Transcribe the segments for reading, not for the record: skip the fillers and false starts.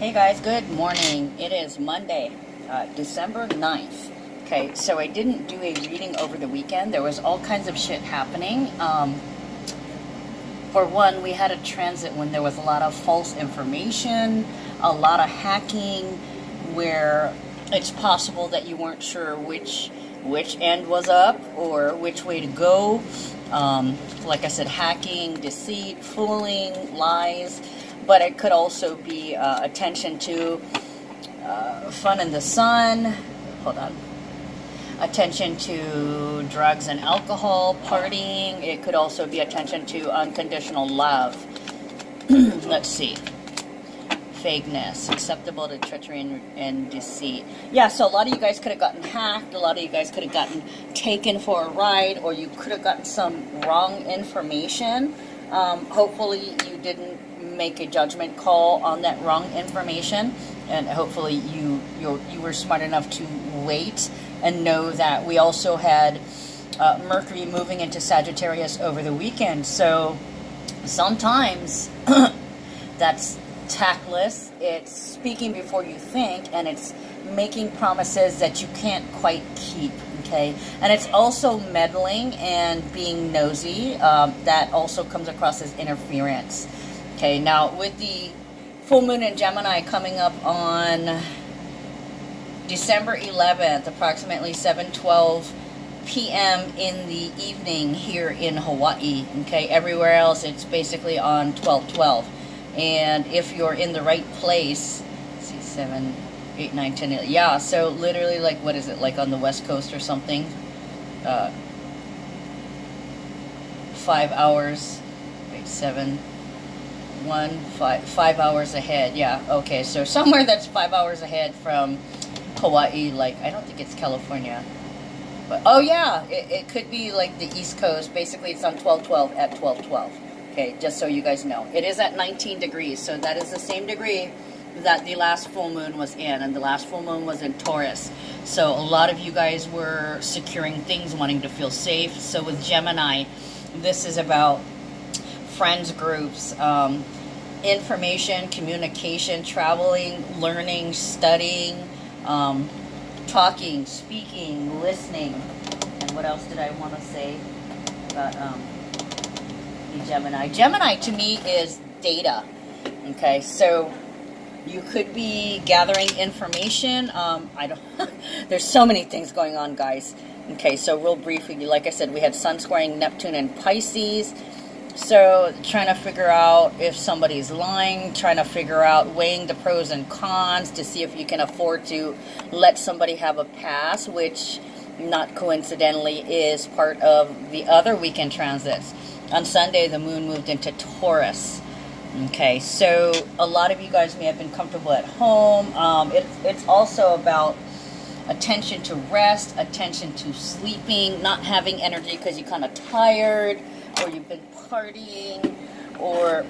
Hey guys, good morning. It is Monday, December 9th. Okay, so I didn't do a reading over the weekend. There was all kinds of shit happening. For one, we had a transit when there was a lot of false information, a lot of hacking, where it's possible that you weren't sure which end was up or which way to go. Like I said, hacking, deceit, fooling, lies. But it could also be attention to fun in the sun. Hold on. Attention to drugs and alcohol, partying. It could also be attention to unconditional love. Let's see. Fakeness, acceptable to treachery and deceit. Yeah, so a lot of you guys could have gotten hacked. A lot of you guys could have gotten taken for a ride, or you could have gotten some wrong information. Hopefully you didn't make a judgment call on that wrong information, and hopefully you were smart enough to wait and know that we also had Mercury moving into Sagittarius over the weekend. So sometimes that's tactless, it's speaking before you think, and it's making promises that you can't quite keep. Okay, and it's also meddling and being nosy. That also comes across as interference. Okay, now with the full moon in Gemini coming up on December 11th, approximately 7:12 p.m. in the evening here in Hawaii. Okay, everywhere else it's basically on 12/12. And if you're in the right place, let's see, 7, 8, 9, 10, 11, yeah, so literally, like, what is it, like on the West Coast or something? 5 hours, wait, 7, 1, 5 hours ahead, yeah, okay, so somewhere that's 5 hours ahead from Hawaii, like, I don't think it's California, but, oh yeah, it could be like the East Coast. Basically it's on 12/12 at 12/12, okay, just so you guys know. It is at 19 degrees, so that is the same degree that the last full moon was in, and the last full moon was in Taurus. So a lot of you guys were securing things, wanting to feel safe. So with Gemini, this is about friends groups, information, communication, traveling, learning, studying, talking, speaking, listening. And what else did I want to say about the Gemini? Gemini to me is data. Okay, so you could be gathering information. There's so many things going on, guys. Okay, so real briefly, like I said, we had Sun squaring Neptune and Pisces. So trying to figure out if somebody's lying, trying to figure out, weighing the pros and cons to see if you can afford to let somebody have a pass, which not coincidentally is part of the other weekend transits. On Sunday, the moon moved into Taurus. Okay, so a lot of you guys may have been comfortable at home. It's also about attention to rest, attention to sleeping, not having energy because you're kind of tired, or you've been partying, or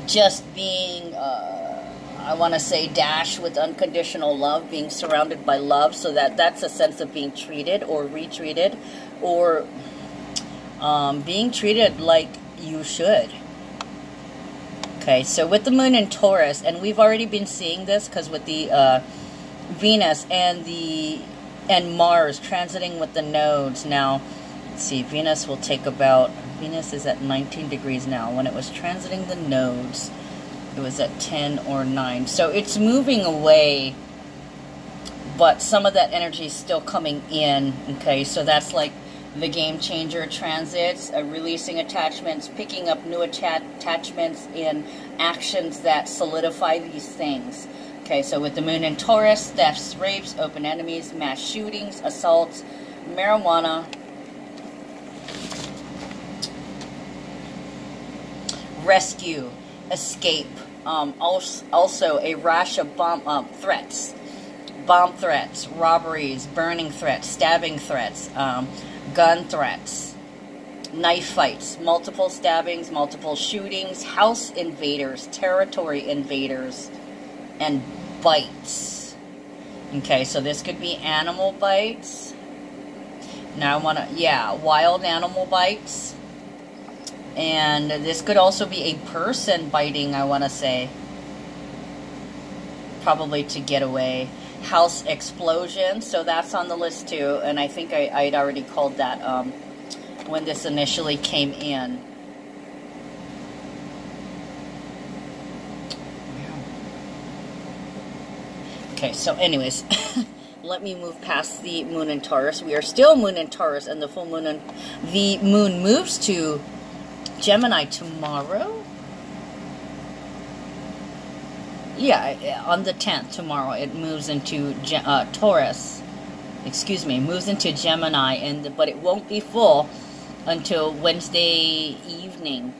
just being, I want to say, dashed with unconditional love, being surrounded by love, so that's a sense of being treated or retreated, or being treated like you should. Okay, so with the moon in Taurus, and we've already been seeing this because with the Venus and Mars transiting with the nodes. Now, let's see, Venus will take about, Venus is at 19 degrees now. When it was transiting the nodes, it was at 10 or 9. So it's moving away, but some of that energy is still coming in. Okay, so that's like the game changer transits, releasing attachments, picking up new attachments in actions that solidify these things. Okay, so with the moon in Taurus, thefts, rapes, open enemies, mass shootings, assaults, marijuana, rescue, escape, also a rash of bomb threats, robberies, burning threats, stabbing threats, gun threats, knife fights, multiple stabbings, multiple shootings, house invaders, territory invaders, and bites. Okay, so this could be animal bites. Now I want to, yeah, wild animal bites. And this could also be a person biting, I want to say. probably to get away. House explosion, so that's on the list too, and I think I'd already called that when this initially came in. Okay, so anyways, let me move past the moon in Taurus. We are still moon in Taurus, and the full moon and the moon moves to Gemini tomorrow. Yeah, on the 10th, tomorrow, it moves into Taurus. Excuse me, moves into Gemini, but it won't be full until Wednesday evening.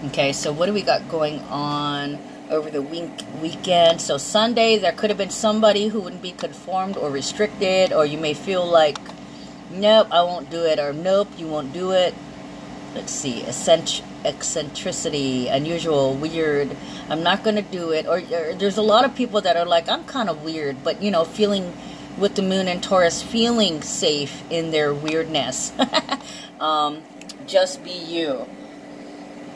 Okay, so what do we got going on over the weekend? So Sunday, there could have been somebody who wouldn't be conformed or restricted, or you may feel like, nope, I won't do it, or nope, you won't do it. Let's see, eccentricity, unusual, weird, I'm not going to do it. Or there's a lot of people that are like, I'm kind of weird, but, you know, feeling with the moon and Taurus, feeling safe in their weirdness. Just be you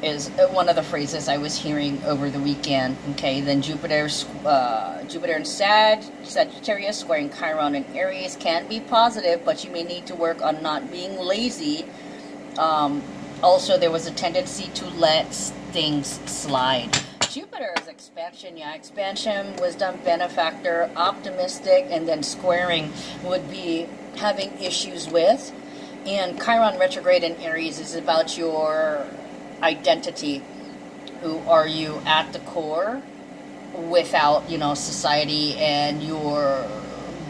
is one of the phrases I was hearing over the weekend. Okay, then Jupiter and Sagittarius squaring Chiron and Aries can be positive, but you may need to work on not being lazy. Also, there was a tendency to let things slide. Jupiter is expansion, yeah, expansion, wisdom, benefactor, optimistic, and then squaring would be having issues with. And Chiron retrograde in Aries is about your identity. Who are you at the core without, you know, society and your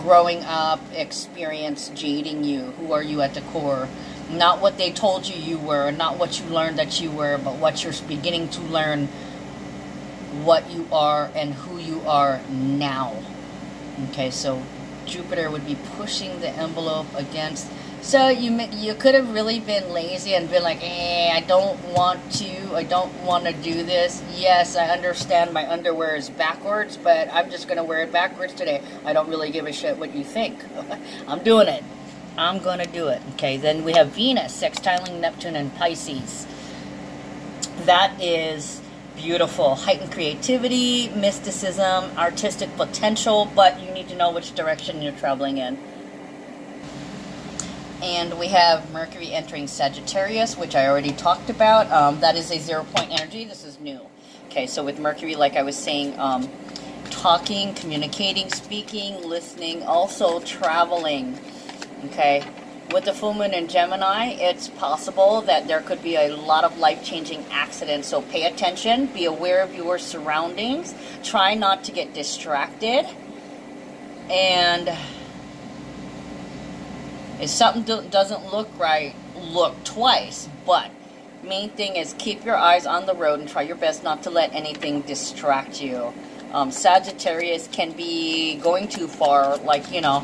growing up experience jading you? Who are you at the core? Not what they told you you were, not what you learned that you were, but what you're beginning to learn what you are and who you are now. Okay, so Jupiter would be pushing the envelope against. So you could have really been lazy and been like, I don't want to do this. Yes, I understand my underwear is backwards, but I'm just going to wear it backwards today. I don't really give a shit what you think. I'm doing it. I'm going to do it. Okay, then we have Venus sextiling Neptune and Pisces. That is beautiful. Heightened creativity, mysticism, artistic potential, but you need to know which direction you're traveling in. And we have Mercury entering Sagittarius, which I already talked about. That is a 0-point energy. This is new. Okay, so with Mercury, like I was saying, talking, communicating, speaking, listening, also traveling. Okay, with the full moon in Gemini, it's possible that there could be a lot of life-changing accidents. So pay attention, be aware of your surroundings, try not to get distracted, and if something doesn't look right, look twice. But main thing is keep your eyes on the road and try your best not to let anything distract you. Sagittarius can be going too far, like, you know,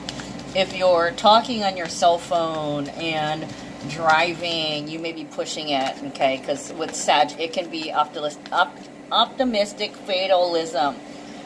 if you're talking on your cell phone and driving, you may be pushing it, okay? Because with Sag, it can be optimistic fatalism.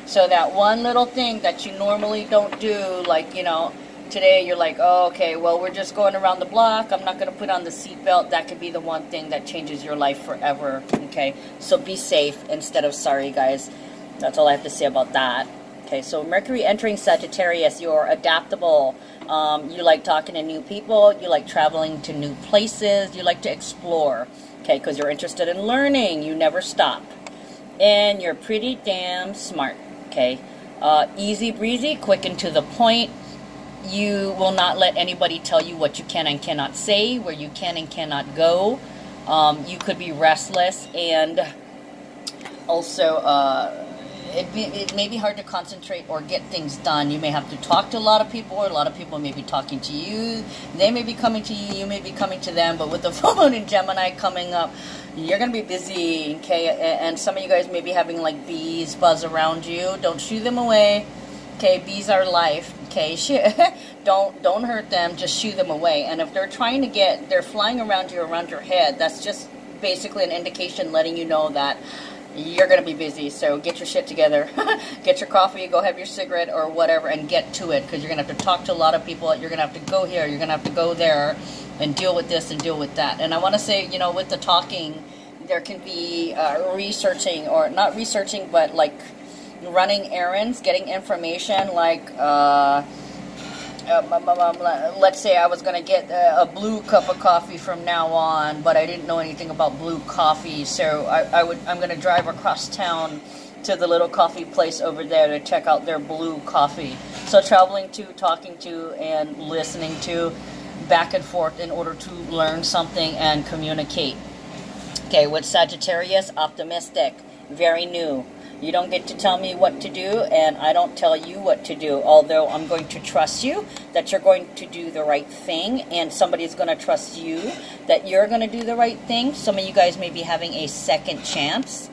So that one little thing that you normally don't do, like, you know, today you're like, oh, okay, well, we're just going around the block. I'm not going to put on the seatbelt. That could be the one thing that changes your life forever, okay? So be safe instead of sorry, guys. That's all I have to say about that. Okay, so Mercury entering Sagittarius, you're adaptable. You like talking to new people. You like traveling to new places. You like to explore, okay, because you're interested in learning. You never stop. And you're pretty damn smart, okay? Easy breezy, quick and to the point. You will not let anybody tell you what you can and cannot say, where you can and cannot go. You could be restless, and also it may be hard to concentrate or get things done. You may have to talk to a lot of people, or a lot of people may be talking to you. They may be coming to you, you may be coming to them. But with the full moon in Gemini coming up, you're going to be busy, okay? And some of you guys may be having like bees buzz around you. Don't shoo them away, okay? Bees are life, okay? Don't hurt them, just shoo them away. And if they're trying to they're flying around you, around your head, that's just basically an indication letting you know that you're going to be busy. So get your shit together. Get your coffee, go have your cigarette or whatever, and get to it, because you're going to have to talk to a lot of people. You're going to have to go here, you're going to have to go there, and deal with this and deal with that. And I want to say, you know, with the talking, there can be researching, or not researching, but like running errands, getting information like, let's say I was going to get a blue cup of coffee from now on, but I didn't know anything about blue coffee, so I'm going to drive across town to the little coffee place over there to check out their blue coffee. So traveling to, talking to, and listening to, back and forth in order to learn something and communicate. Okay, with Sagittarius, optimistic, very new. You don't get to tell me what to do, and I don't tell you what to do, although I'm going to trust you that you're going to do the right thing, and somebody's going to trust you that you're going to do the right thing. Some of you guys may be having a second chance.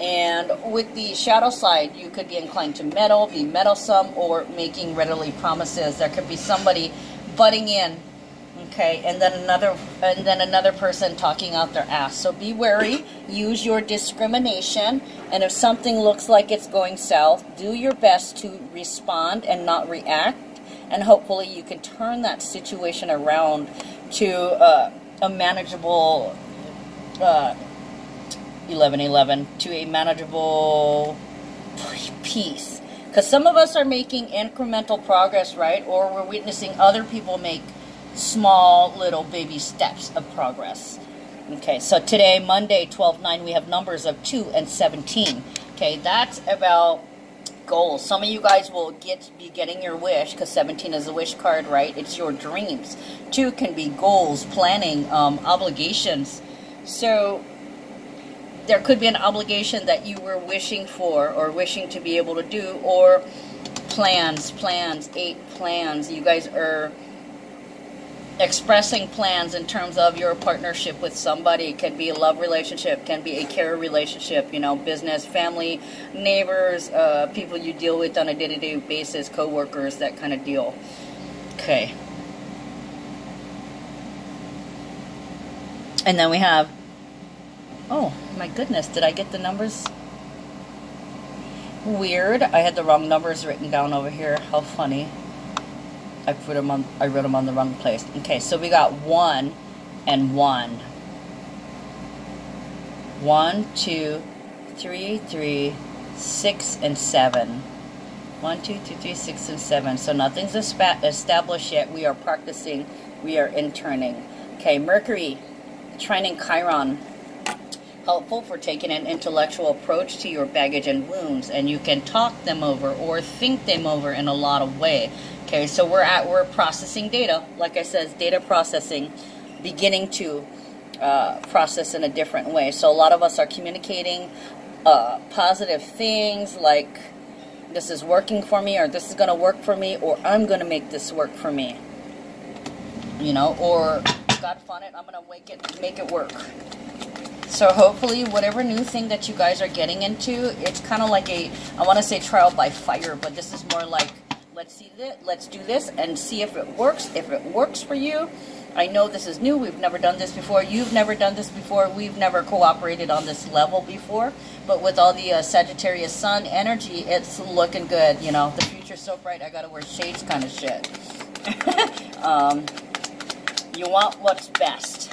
And with the shadow side, you could be inclined to meddle, be meddlesome, or making readily promises. There could be somebody butting in, okay, and then another person talking out their ass. So be wary, use your discrimination, and if something looks like it's going south, do your best to respond and not react, and hopefully you can turn that situation around to a manageable 11-11, to a manageable peace. Because some of us are making incremental progress, right? Or we're witnessing other people make small little baby steps of progress. Okay, so today, Monday, 12/9, we have numbers of 2 and 17. Okay, that's about goals. Some of you guys will be getting your wish, because 17 is a wish card, right? It's your dreams. 2 can be goals, planning, obligations. So there could be an obligation that you were wishing for or wishing to be able to do, or plans, 8 plans. You guys are expressing plans in terms of your partnership with somebody. It can be a love relationship, can be a care relationship, you know, business, family, neighbors, people you deal with on a day-to-day basis, co-workers, that kind of deal. Okay. And then we have, oh my goodness, did I get the numbers? Weird, I had the wrong numbers written down over here. How funny. I wrote them on the wrong place. Okay, so we got 1 and 1. 1, 2, 3, 3, 6, and 7. 1, 2, 3, 3, 6, and 7. So nothing's established yet. We are practicing. We are interning. Okay, Mercury, trining Chiron. Helpful for taking an intellectual approach to your baggage and wounds, and you can talk them over or think them over in a lot of ways. Okay, so we're processing data. Like I said, data processing, beginning to process in a different way. So a lot of us are communicating positive things like, this is working for me, or this is going to work for me, or I'm going to make this work for me. You know, or God fun it, I'm going to make it work. So hopefully, whatever new thing that you guys are getting into, it's kind of like I want to say trial by fire, but this is more like, let's do this and see if it works. If it works for you, I know this is new. We've never done this before. You've never done this before. We've never cooperated on this level before. But with all the Sagittarius Sun energy, it's looking good. You know, the future's so bright, I got to wear shades kind of shit. You want what's best.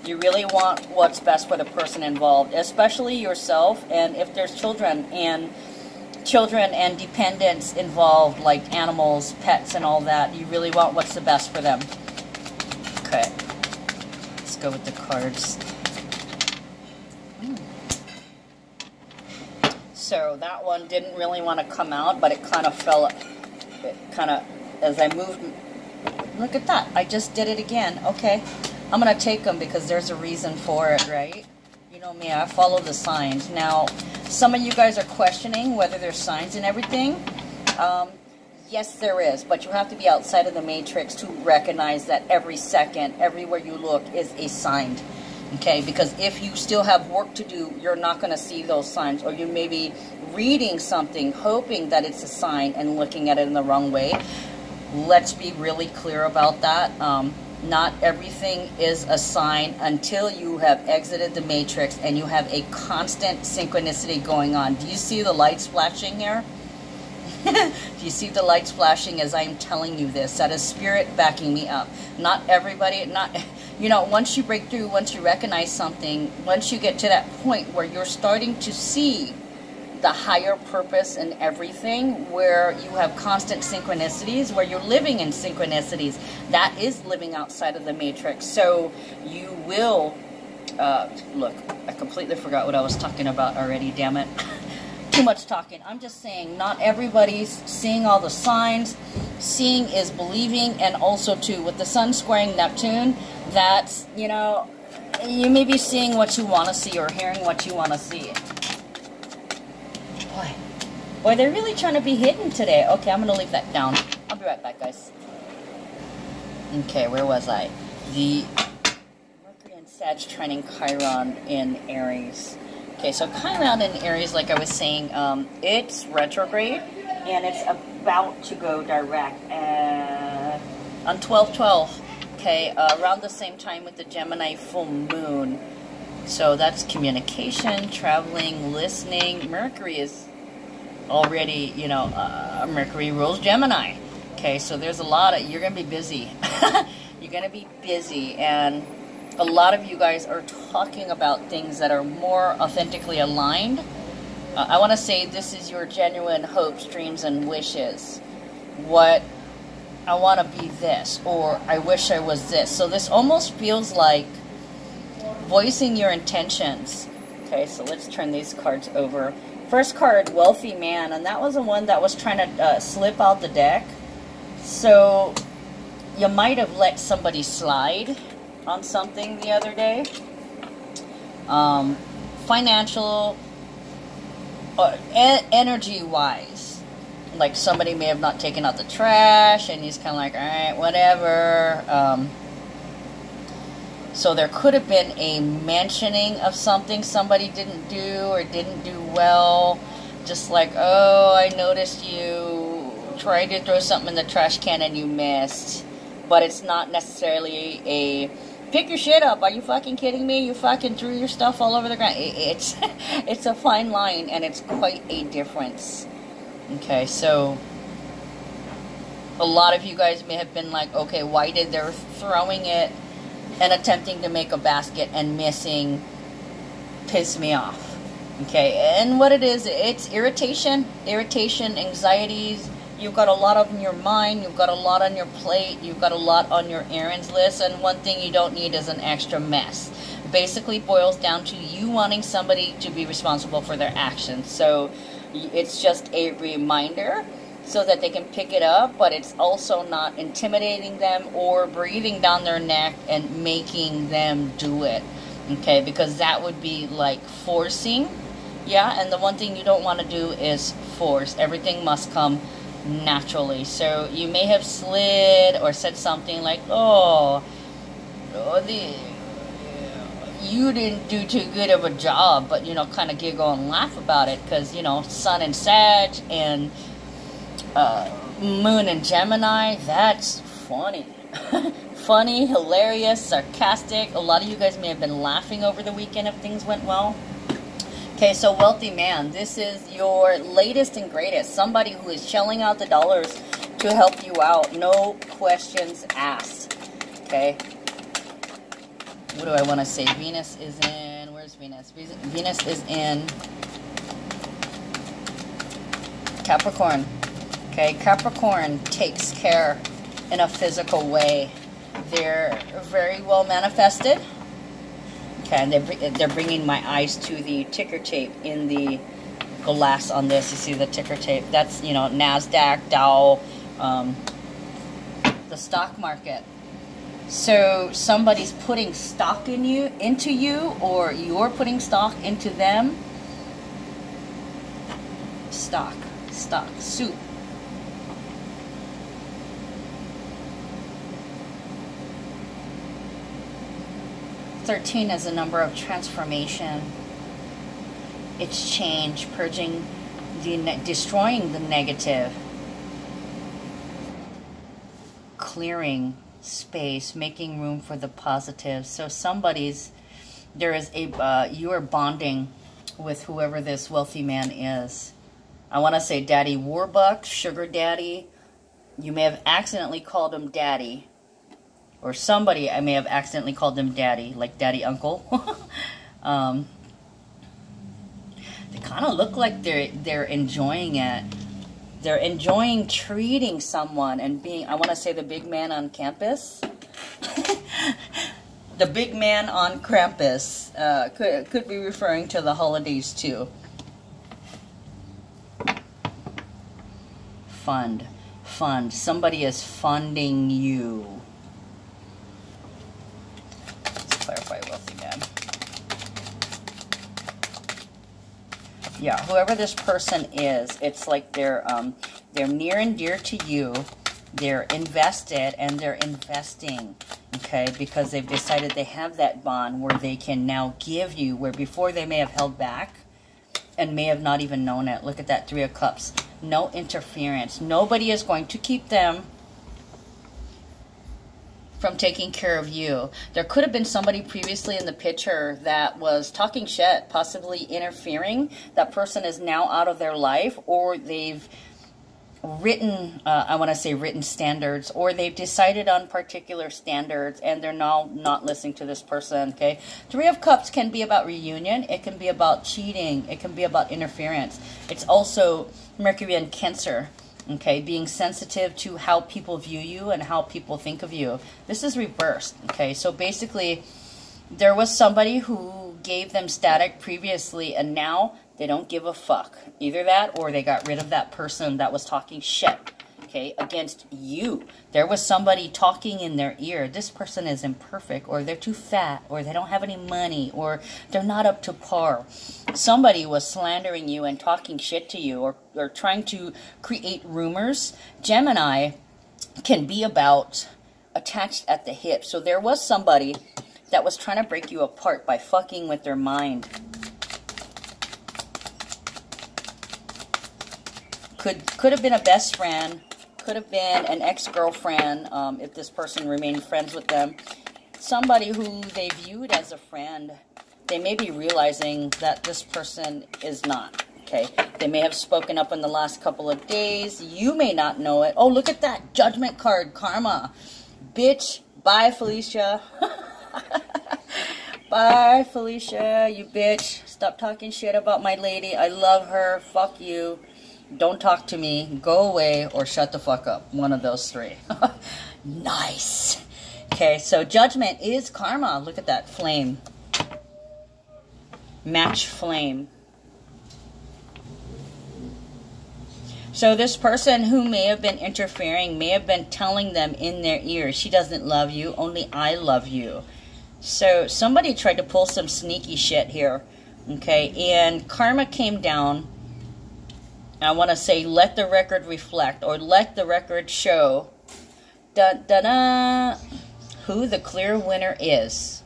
You really want what's best for the person involved, especially yourself, and if there's children and dependents involved, like animals, pets, and all that, you really want what's the best for them. Okay, let's go with the cards. So that one didn't really want to come out, but it kind of fell, as I moved. Look at that, I just did it again. Okay. I'm going to take them because there's a reason for it, right? You know me, I follow the signs. Now, some of you guys are questioning whether there's signs and everything. Yes, there is, but you have to be outside of the matrix to recognize that every second, everywhere you look is a sign. Okay, because if you still have work to do, you're not going to see those signs, or you may be reading something, hoping that it's a sign and looking at it in the wrong way. Let's be really clear about that. Not everything is a sign until you have exited the matrix and you have a constant synchronicity going on. Do you see the lights flashing here? Do you see the lights flashing as I'm telling you this? That is spirit backing me up. Not everybody, you know, once you break through, once you recognize something, once you get to that point where you're starting to see the higher purpose in everything, where you have constant synchronicities, where you're living in synchronicities. That is living outside of the matrix. So you will, look, I completely forgot what I was talking about already, damn it. Too much talking. I'm just saying, not everybody's seeing all the signs. Seeing is believing, and also too, with the sun squaring Neptune, that's, you know, you may be seeing what you want to see or hearing what you want to see. Boy, they're really trying to be hidden today. Okay, I'm going to leave that down. I'll be right back, guys. Okay, where was I? The Mercury and Sag trining Chiron in Aries. Okay, so Chiron in Aries, like I was saying, it's retrograde, and it's about to go direct on 12/12. Okay, around the same time with the Gemini full moon. So that's communication, traveling, listening. Mercury is already, you know, Mercury rules Gemini. Okay, so there's a lot of, you're going to be busy. You're going to be busy, and a lot of you guys are talking about things that are more authentically aligned. I want to say this is your genuine hopes, dreams, and wishes. What I want to be this, or I wish I was this. So this almost feels like voicing your intentions. Okay, so let's turn these cards over. First card, Wealthy Man, and that was the one that was trying to slip out the deck. So you might have let somebody slide on something the other day. Financial, energy-wise. Like somebody may have not taken out the trash, and he's kind of like, all right, whatever. So there could have been a mentioning of something somebody didn't do or didn't do well. Just like, oh, I noticed you tried to throw something in the trash can and you missed. But it's not necessarily a, pick your shit up. Are you fucking kidding me? You fucking threw your stuff all over the ground. It's a fine line, and it's quite a difference. Okay, so a lot of you guys may have been like, okay, why did they're throwing it and attempting to make a basket and missing piss me off? Okay, and what it is, it's irritation, anxieties. You've got a lot in your mind, you've got a lot on your plate, you've got a lot on your errands list, and one thing you don't need is an extra mess. Basically boils down to you wanting somebody to be responsible for their actions. So it's just a reminder so that they can pick it up, but it's also not intimidating them or breathing down their neck and making them do it. Okay, because that would be like forcing. Yeah, and the one thing you don't want to do is force. Everything must come naturally. So you may have slid or said something like, you didn't do too good of a job, but, you know, kind of giggle and laugh about it because, you know, Sun and Sag and Moon and Gemini, that's funny. Funny, hilarious, sarcastic. A lot of you guys may have been laughing over the weekend if things went well. Okay, so Wealthy Man, this is your latest and greatest. Somebody who is shelling out the dollars to help you out. No questions asked. Okay. What do I want to say? Venus is in, where's Venus? Venus is in Capricorn. Okay, Capricorn takes care in a physical way. They're very well manifested. Okay, and they're bringing my eyes to the ticker tape in the glass on this. You see the ticker tape? That's, you know, NASDAQ, Dow, the stock market. So somebody's putting stock into you, or you're putting stock into them. Stock, soup. 13 is a number of transformation. It's change, purging, destroying the negative, clearing space, making room for the positive. So you are bonding with whoever this wealthy man is. I want to say Daddy Warbucks, Sugar Daddy. You may have accidentally called him Daddy. Or somebody, I may have accidentally called them Daddy, like Daddy Uncle. They kind of look like they're enjoying it. They're enjoying treating someone and being, I want to say, the big man on campus. The big man on Krampus could be referring to the holidays too. Fund. Somebody is funding you. Let's clarify wealth again. Yeah, whoever this person is, it's like they're near and dear to you. They're invested and they're investing, okay, because they've decided they have that bond where they can now give you, where before they may have held back and may have not even known it. Look at that 3 of Cups. No interference. Nobody is going to keep them from taking care of you. There could have been somebody previously in the picture that was talking shit, possibly interfering. That person is now out of their life, or they've written, I want to say written standards, or they've decided on particular standards and they're now not listening to this person, okay? 3 of Cups can be about reunion. It can be about cheating. It can be about interference. It's also Mercury and Cancer, okay? Being sensitive to how people view you and how people think of you. This is reversed, okay? So basically, there was somebody who gave them static previously and now they don't give a fuck. Either that or they got rid of that person that was talking shit, okay, against you. There was somebody talking in their ear. This person is imperfect, or they're too fat, or they don't have any money, or they're not up to par. Somebody was slandering you and talking shit to you, or trying to create rumors. Gemini can be about attached at the hip. So there was somebody that was trying to break you apart by fucking with their mind. Could have been a best friend, could have been an ex-girlfriend, if this person remained friends with them. Somebody who they viewed as a friend, they may be realizing that this person is not, okay? They may have spoken up in the last couple of days. You may not know it. Oh, look at that Judgment card, Karma. Bitch, bye, Felicia. Bye, Felicia, you bitch. Stop talking shit about my lady. I love her. Fuck you. Don't talk to me, go away, or shut the fuck up. One of those 3. Nice. Okay, so Judgment is Karma. Look at that flame. Match flame. So this person who may have been interfering may have been telling them in their ear, she doesn't love you, only I love you. So somebody tried to pull some sneaky shit here. Okay, and Karma came down. I want to say, let the record reflect, or let the record show, who the clear winner is.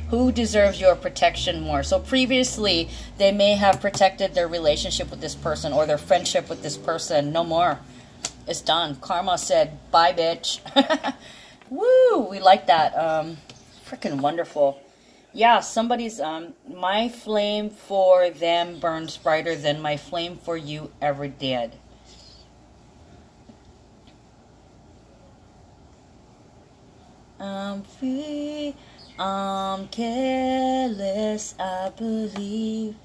Who deserves your protection more? So previously, they may have protected their relationship with this person or their friendship with this person. No more. It's done. Karma said, bye, bitch. Woo! We like that. Freaking wonderful. Yeah, somebody's, my flame for them burns brighter than my flame for you ever did. I'm free, I'm careless, I believe.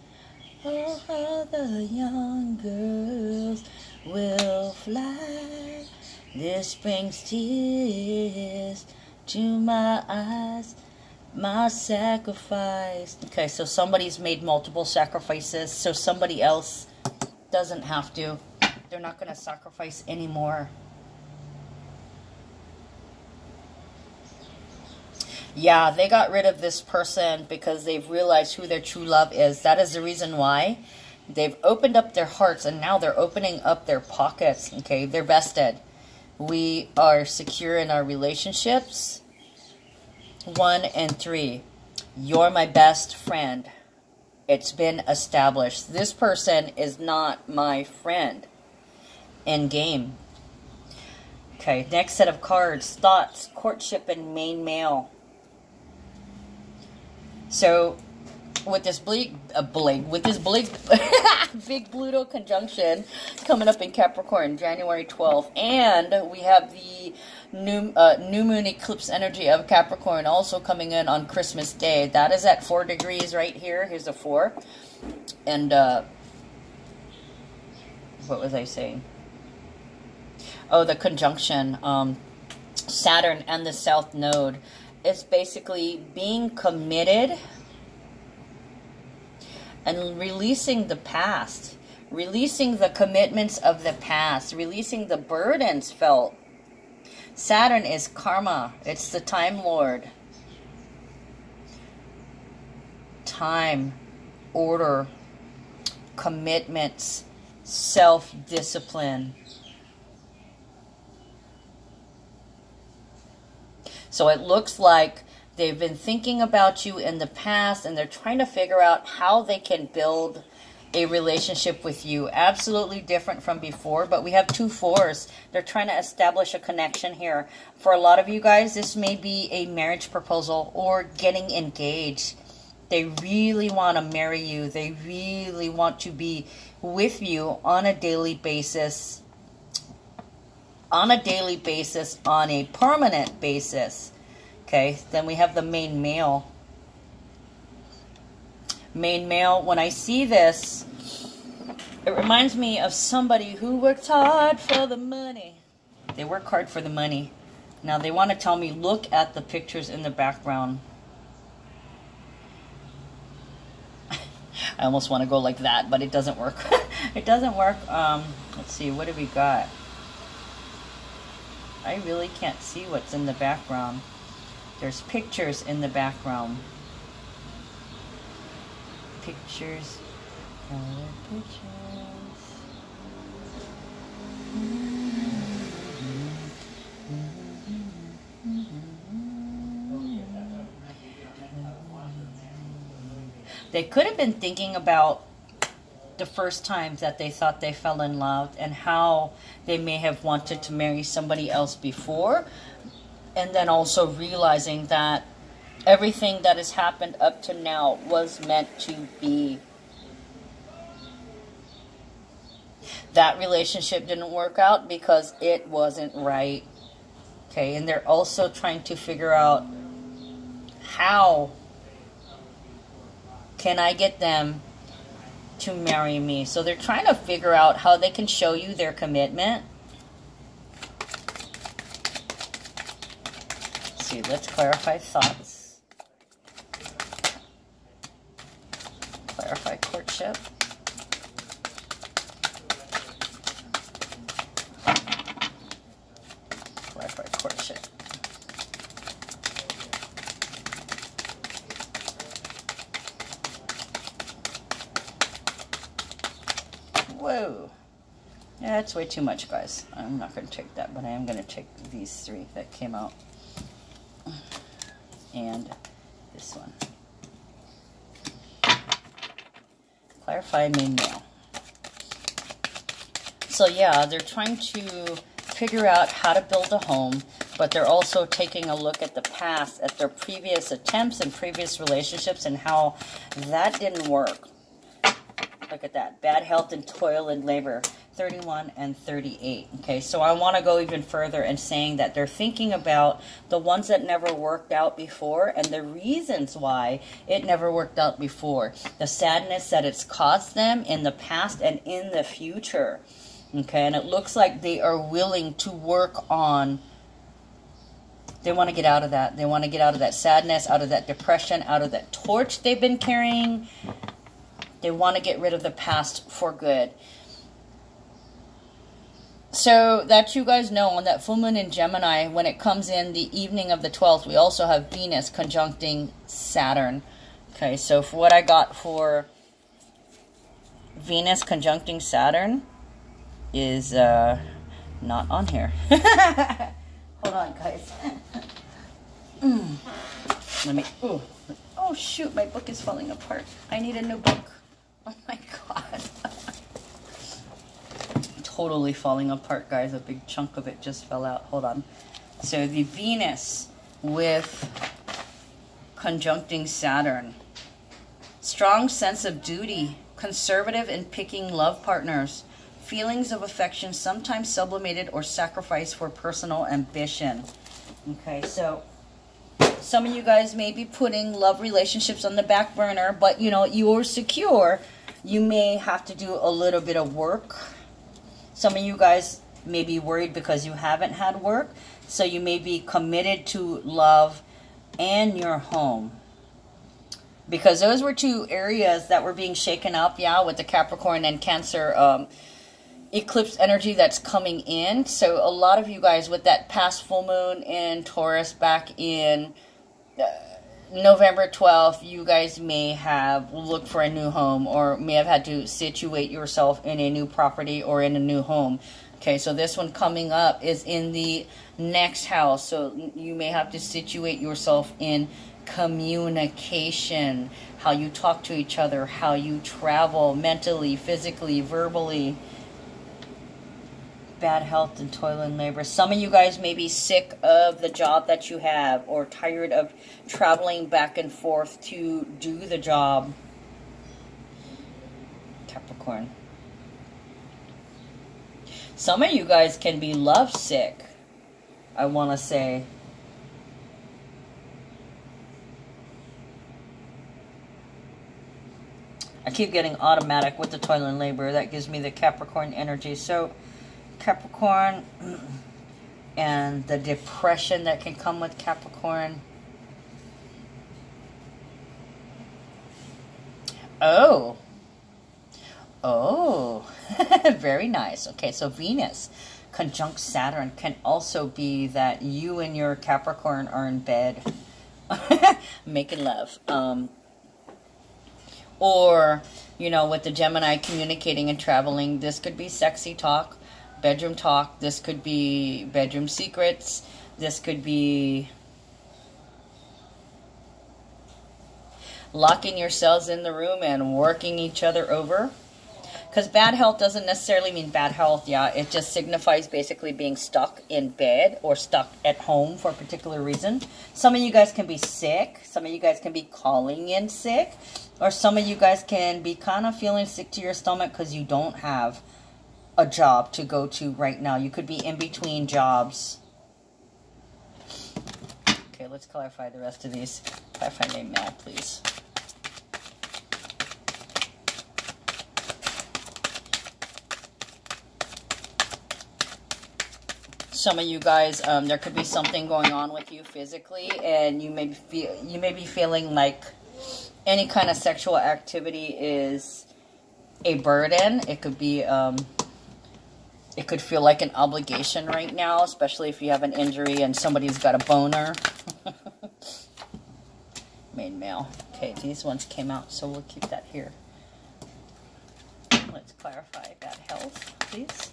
Oh, how the young girls will fly. This brings tears to my eyes. My sacrifice. Okay, so somebody's made multiple sacrifices, so somebody else doesn't have to. They're not going to sacrifice anymore. Yeah, they got rid of this person because they've realized who their true love is. That is the reason why. They've opened up their hearts, and now they're opening up their pockets. Okay, they're vested. We are secure in our relationships. 1 and 3. You're my best friend. It's been established. This person is not my friend. End game. Okay, next set of cards. Thoughts, courtship, and main male. So, with this big Pluto conjunction coming up in Capricorn, January 12th, and we have the new moon eclipse energy of Capricorn also coming in on Christmas Day. That is at 4 degrees right here. Here's a 4, and what was I saying? Oh, the conjunction, Saturn and the South Node. It's basically being committed and releasing the past, releasing the commitments of the past, releasing the burdens felt. Saturn is karma. It's the Time Lord. Time, order, commitments, self-discipline. So it looks like they've been thinking about you in the past, and they're trying to figure out how they can build a relationship with you. Absolutely different from before, but we have 2 4s. They're trying to establish a connection here. For a lot of you guys, this may be a marriage proposal or getting engaged. They really want to marry you. They really want to be with you on a daily basis. On a permanent basis. Okay, then we have the main male. Main male, when I see this, it reminds me of somebody who works hard for the money. They work hard for the money. Now they want to tell me, look at the pictures in the background. I almost want to go like that, but it doesn't work. It doesn't work. Let's see, what do we got? I really can't see what's in the background. There's pictures in the background. Pictures. Color pictures. They could have been thinking about the first times that they thought they fell in love and how they may have wanted to marry somebody else before, and then also realizing that everything that has happened up to now was meant to be. That relationship didn't work out because it wasn't right. Okay, and they're also trying to figure out, how can I get them to marry me? So they're trying to figure out how they can show you their commitment. Let's see, let's clarify thoughts. Clarify courtship. Clarify courtship. Whoa. Yeah, that's way too much, guys. I'm not going to take that, but I am going to take these 3 that came out. And this one. Clarify main male. So yeah, they're trying to figure out how to build a home, but they're also taking a look at the past, at their previous attempts and previous relationships and how that didn't work. Look at that. Bad health and toil and labor. 31 and 38. Okay, so I want to go even further and saying that they're thinking about the ones that never worked out before and the reasons why it never worked out before. The sadness that it's caused them in the past and in the future. Okay, and it looks like they are willing to work on. They want to get out of that. They want to get out of that sadness, out of that depression, out of that torch they've been carrying. They want to get rid of the past for good. So that you guys know, on that full moon in Gemini, when it comes in the evening of the 12th, we also have Venus conjuncting Saturn. Okay, so for what I got for Venus conjuncting Saturn is not on here. Hold on, guys. Let me... Oh, shoot, my book is falling apart. I need a new book. Oh, my God. Totally falling apart, guys. A big chunk of it just fell out. Hold on. So the Venus with conjuncting Saturn. Strong sense of duty. Conservative in picking love partners. Feelings of affection, sometimes sublimated or sacrificed for personal ambition. Okay, so some of you guys may be putting love relationships on the back burner, but you know, you're secure. You may have to do a little bit of work. Some of you guys may be worried because you haven't had work. So you may be committed to love and your home. Because those were two areas that were being shaken up, yeah, with the Capricorn and Cancer eclipse energy that's coming in. So a lot of you guys with that past full moon in Taurus back in November 12th, you guys may have looked for a new home or may have had to situate yourself in a new property or in a new home. Okay, so this one coming up is in the next house. So you may have to situate yourself in communication, how you talk to each other, how you travel mentally, physically, verbally. Bad health and toil and labor. Some of you guys may be sick of the job that you have or tired of traveling back and forth to do the job. Capricorn. Some of you guys can be lovesick, I want to say. I keep getting automatic with the toil and labor. That gives me the Capricorn energy. So Capricorn and the depression that can come with Capricorn. Oh, very nice. Okay, so Venus conjunct Saturn can also be that you and your Capricorn are in bed making love. Or, you know, with the Gemini communicating and traveling, this could be sexy talk, bedroom talk. This could be bedroom secrets. This could be locking yourselves in the room and working each other over. Because bad health doesn't necessarily mean bad health, yeah. It just signifies basically being stuck in bed or stuck at home for a particular reason. Some of you guys can be sick. Some of you guys can be calling in sick. Or some of you guys can be kind of feeling sick to your stomach because you don't have a job to go to right now. You could be in between jobs. Okay, let's clarify the rest of these. Clarify name mail, please. Some of you guys, there could be something going on with you physically, and you may be feeling like any kind of sexual activity is a burden. It could be, it could feel like an obligation right now, especially if you have an injury and somebody's got a boner. Main mail. Okay, these ones came out, so we'll keep that here. Let's clarify bad health, please.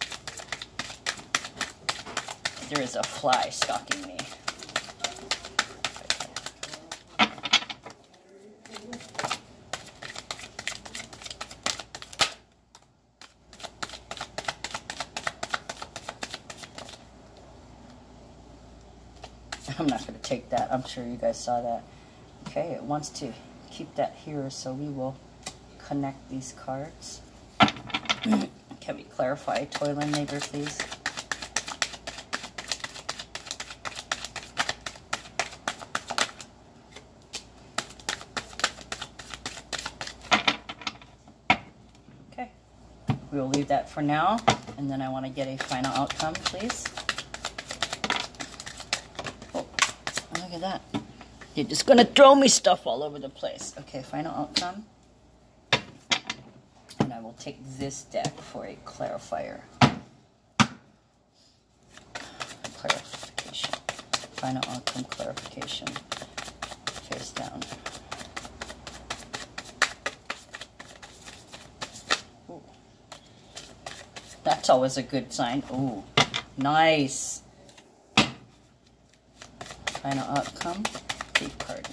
There is a fly stalking me. I'm not going to take that. I'm sure you guys saw that. Okay, it wants to keep that here, so we will connect these cards. Can we clarify toil and labor, please? Okay, we will leave that for now, and then I want to get a final outcome, please. Look at that. You're just going to throw me stuff all over the place. Okay, final outcome. And I will take this deck for a clarifier. Clarification. Final outcome clarification. Face down. Ooh. That's always a good sign. Ooh, nice. Final outcome, thief card.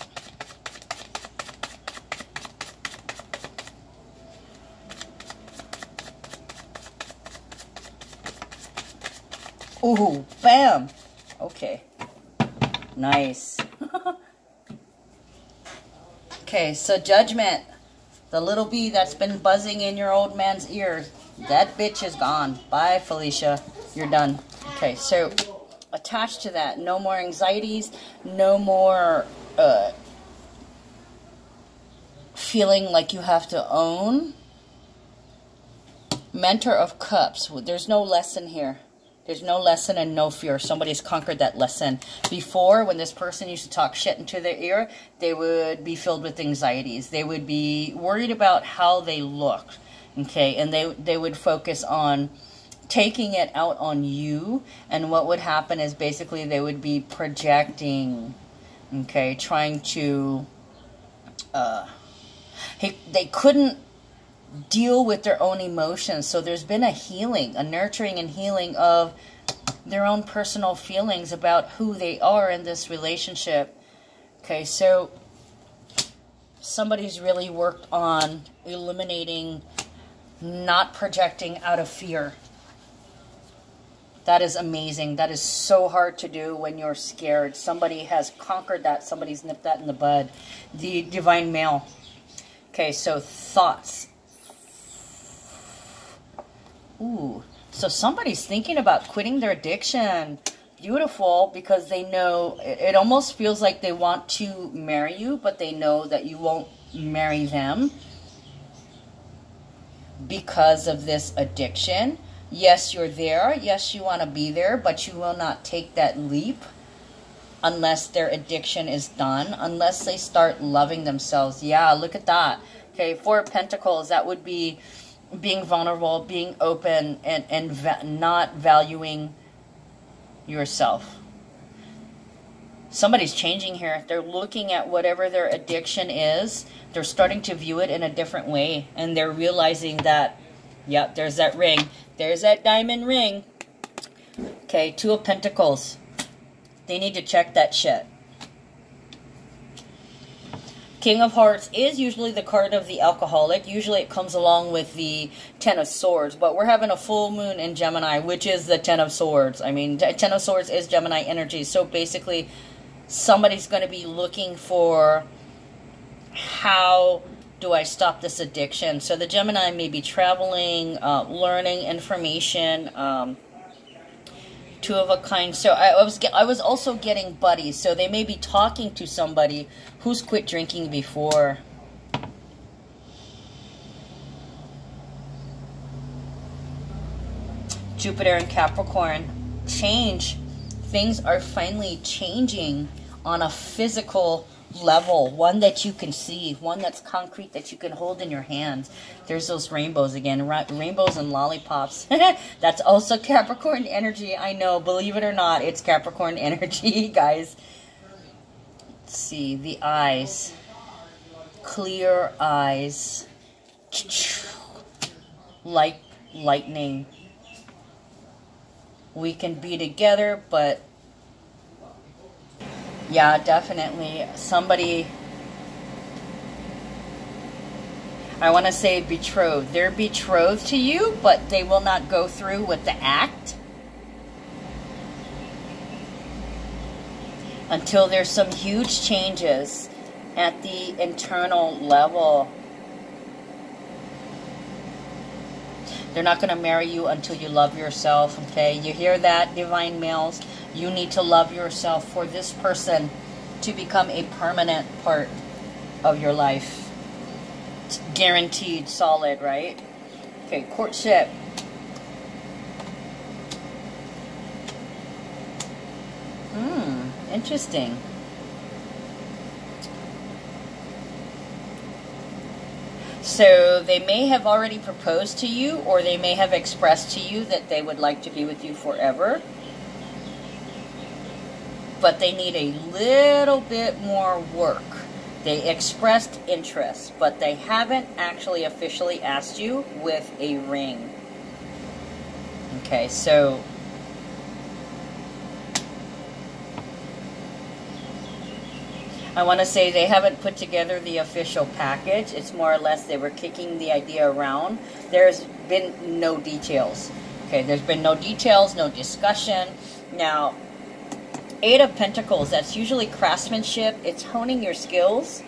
Ooh, bam. Okay, nice. Okay, so judgment. The little bee that's been buzzing in your old man's ear, that bitch is gone. Bye, Felicia. You're done. Okay, so attached to that, no more anxieties, no more feeling like you have to own. Mentor of Cups. There's no lesson here. There's no lesson and no fear. Somebody's conquered that lesson. Before, when this person used to talk shit into their ear, they would be filled with anxieties. They would be worried about how they looked. Okay, and they would focus on taking it out on you. And what would happen is basically they would be projecting, okay, trying to, they couldn't deal with their own emotions. So there's been a healing, a nurturing and healing of their own personal feelings about who they are in this relationship. Okay, so somebody's really worked on eliminating, not projecting out of fear. That is amazing. That is so hard to do when you're scared. Somebody has conquered that. Somebody's nipped that in the bud. The divine male. Okay, so thoughts. Ooh, so somebody's thinking about quitting their addiction. Beautiful, because they know, it almost feels like they want to marry you, but they know that you won't marry them because of this addiction. Yes, you're there. Yes, you want to be there, but you will not take that leap unless their addiction is done, unless they start loving themselves. Yeah, look at that. Okay, Four of Pentacles, that would be being vulnerable, being open, and not valuing yourself. Somebody's changing here. They're looking at whatever their addiction is. They're starting to view it in a different way. And they're realizing that, yep, there's that ring. There's that diamond ring. Okay, Two of Pentacles. They need to check that shit. King of Hearts is usually the card of the alcoholic. Usually it comes along with the Ten of Swords. But we're having a full moon in Gemini, which is the Ten of Swords. I mean, Ten of Swords is Gemini energy. So basically, somebody's going to be looking for, how do I stop this addiction? So the Gemini may be traveling, learning information, Two of a Kind. So I was also getting buddies. So they may be talking to somebody who's quit drinking before. Jupiter and Capricorn. Change. Things are finally changing on a physical level. One that you can see. One that's concrete that you can hold in your hands. There's those rainbows again. Rainbows and lollipops. That's also Capricorn energy. I know. Believe it or not, it's Capricorn energy, guys. Let's see. The eyes. Clear eyes. Lightning. We can be together, but yeah, definitely somebody, I want to say betrothed. They're betrothed to you, but they will not go through with the act until there's some huge changes at the internal level. They're not going to marry you until you love yourself, okay? You hear that, divine males? You need to love yourself for this person to become a permanent part of your life. It's guaranteed, solid, right? Okay, courtship. Interesting. So they may have already proposed to you, or they may have expressed to you that they would like to be with you forever. But they need a little bit more work. They expressed interest, but they haven't actually officially asked you with a ring. Okay, so I want to say they haven't put together the official package. It's more or less they were kicking the idea around. There's been no details. Okay, there's been no details, no discussion. Now, Eight of Pentacles, that's usually craftsmanship. It's honing your skills.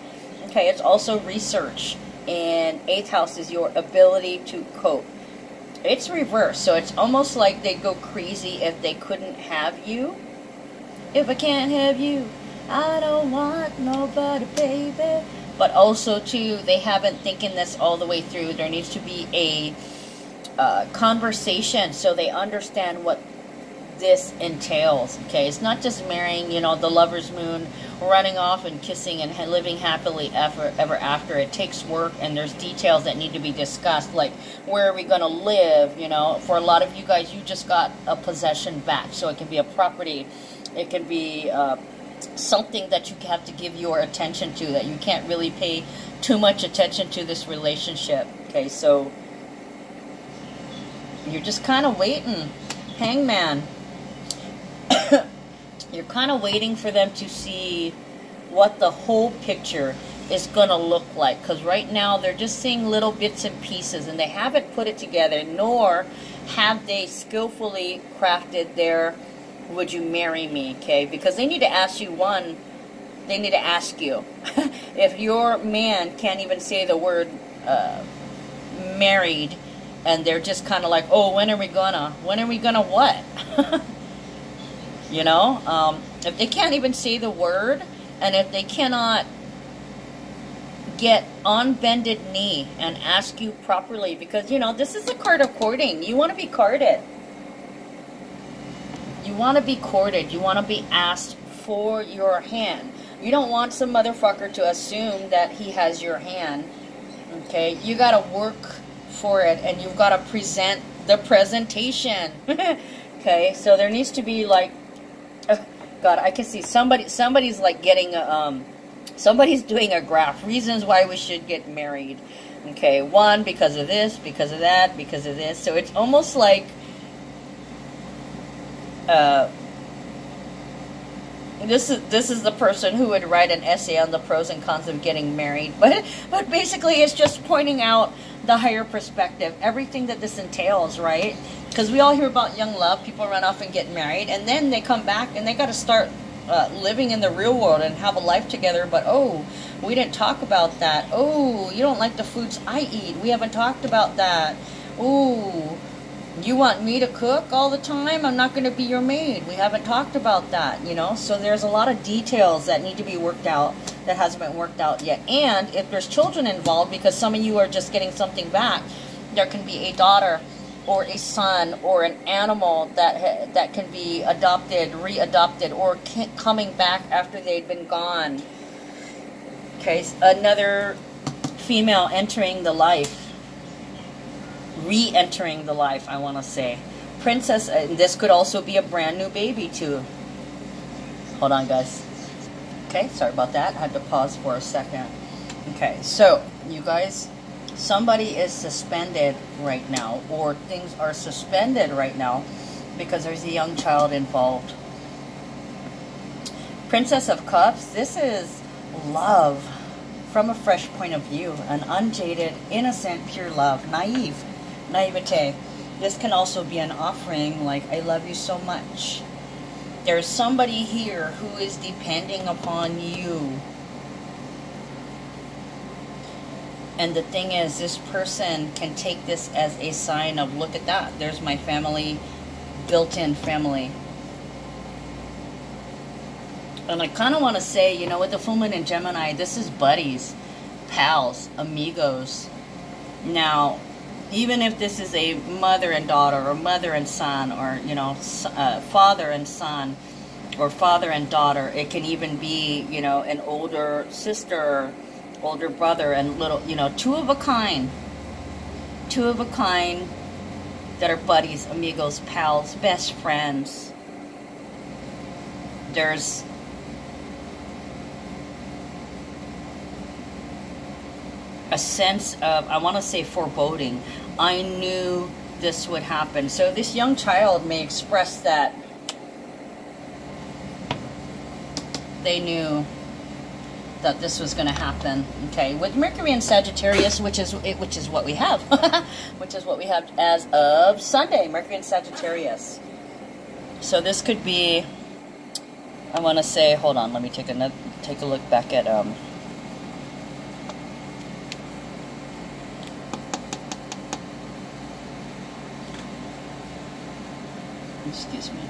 Okay, it's also research. and 8th house is your ability to cope. It's reversed, so it's almost like they'd go crazy if they couldn't have you. If I can't have you, I don't want nobody, baby. But also, too, they haven't thinking this all the way through. There needs to be a conversation so they understand what this entails. Okay, it's not just marrying, you know, the lover's moon, running off and kissing and living happily ever after. It takes work, and there's details that need to be discussed, like where are we going to live. You know, for a lot of you guys, you just got a possession back, so it can be a property, it can be something that you have to give your attention to, that you can't really pay too much attention to this relationship. Okay, so you're just kind of waiting. Hangman. You're kind of waiting for them to see what the whole picture is going to look like. Because right now, they're just seeing little bits and pieces, and they haven't put it together, nor have they skillfully crafted their would you marry me, okay? Because they need to ask you one, they need to ask you. If your man can't even say the word married, and they're just kind of like, oh, when are we gonna what? You know, if they can't even say the word, and if they cannot get on bended knee and ask you properly, because, you know, this is a card of courting. You want to be courted. You want to be courted. You want to be asked for your hand. You don't want some motherfucker to assume that he has your hand. Okay? You got to work for it, and you've got to present the presentation. Okay? So there needs to be like, God, I can see somebody's like getting somebody's doing a graph. Reasons why we should get married. Okay? One, because of this, because of that, because of this. So it's almost like this is the person who would write an essay on the pros and cons of getting married, but basically it's just pointing out the higher perspective, everything that this entails, right? Because we all hear about young love, people run off and get married, and then they come back and they got to start living in the real world and have a life together. But oh, we didn't talk about that. Oh, you don't like the foods I eat. We haven't talked about that. Oh, you want me to cook all the time? I'm not going to be your maid. We haven't talked about that, you know? So there's a lot of details that need to be worked out that hasn't been worked out yet. And if there's children involved, because some of you are just getting something back, there can be a daughter or a son or an animal that can be adopted, readopted, or coming back after they've been gone. Okay, another female entering the life. Re-entering the life, I want to say. Princess, this could also be a brand new baby too. Hold on, guys. Okay, sorry about that. I had to pause for a second. Okay, so you guys, somebody is suspended right now, or things are suspended right now because there's a young child involved. Princess of Cups, this is love from a fresh point of view, an unjaded, innocent, pure love, naivete. This can also be an offering, like, I love you so much. There's somebody here who is depending upon you. And the thing is, this person can take this as a sign of, look at that, there's my family, built-in family. And I kind of want to say, you know, with the full moon in Gemini, this is buddies, pals, amigos. Now, even if this is a mother and daughter, or mother and son, or, you know, father and son, or father and daughter, it can even be, you know, an older sister, older brother, and little, you know, two of a kind that are buddies, amigos, pals, best friends. There's a sense of, I want to say, foreboding. I knew this would happen. So this young child may express that they knew that this was going to happen. Okay, with Mercury and Sagittarius, which is what we have, which is what we have as of Sunday, Mercury and Sagittarius. So this could be, I want to say, hold on, let me take a look back at Excuse me.